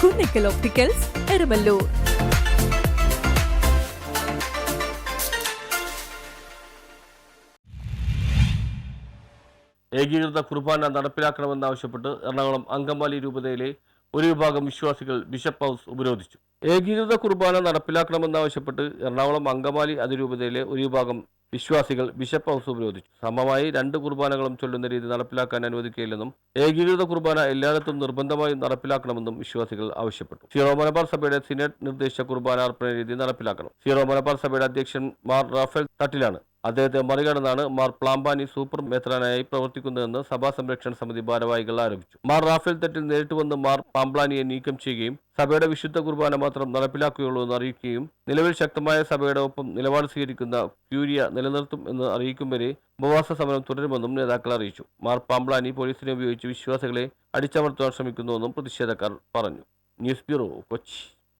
Kunnickal opticals, Eramallur. ഏകീകൃത കുർബാന നടപ്പിലാക്കണമെന്നാവശ്യപ്പെട്ട് എറണാകുളം അങ്കമാലി രൂപതയിലെ ഒരു വിഭാഗം വിശ്വാസികൾ ബിഷപ്പ് ഹൗസ് ഉപരോധിച്ചു. ഏകീകൃത കുർബാന നടപ്പിലാക്കണമെന്നാവശ്യപ്പെട്ട് എറണാകുളം അങ്കമാലി അതിരൂപതയിലെ ഒരു വിഭാഗം വിശ്വാസികൾ ബിഷപ്പ് ഹൗസ് ഉപരോധിച്ചു. സമമായി 2 കുർബാനകളും ചൊല്ലുന്ന രീതി നടപ്പിലാക്കാൻ അനുവദിക്കില്ലെന്നും ഏകീകൃത കുർബാന എല്ലായിടത്തും നിർബന്ധമായും നടപ്പിലാക്കണമെന്നും വിശ്വാസികൾ ആവശ്യപ്പെട്ടു. സീറോ മലബാർ സഭയുടെ സിനഡ് നിർദ്ദേശിച്ച കുർബാന അർപ്പണ രീതി നടപ്പിലാക്കണം. സീറോ മലബാർ സഭയുടെ അധ്യക്ഷൻ മാർ റാഫേൽ തട്ടിലാണ്. അദ്ദേഹത്തെ മറികടന്നാണ് മാർ പ്ലാമ്പാനി സൂപ്പർ മെത്രാനായി പ്രവർത്തിക്കുന്നതെന്ന് സഭാ സംരക്ഷണ സമിതി ഭാരവാഹികൾ ആരോപിച്ചു. മാർ റാഫേൽ തട്ടിൽ നേരിട്ട് വന്ന് മാർ പാംപ്ലാനിയെ നീക്കം ചെയ്യുകയും സഭയുടെ വിശുദ്ധ കുർബാന മാത്രം നടപ്പിലാക്കുകയുള്ളൂ എന്ന് അറിയിക്കുകയും നിലവിൽ ശക്തമായ സഭയുടെ ഒപ്പം നിലപാട് സ്വീകരിക്കുന്ന ക്യൂരിയ നിലനിർത്തും എന്ന് അറിയിക്കും വരെ ഉപവാസ സമരം തുടരുമെന്നും നേതാക്കൾ അറിയിച്ചു. മാർ പാംപ്ലാനി പോലീസിനെ ഉപയോഗിച്ച് വിശ്വാസികളെ അടിച്ചമർത്താൻ ശ്രമിക്കുന്നുവെന്നും പ്രതിഷേധക്കാർ പറഞ്ഞു. News bureau, Kochi.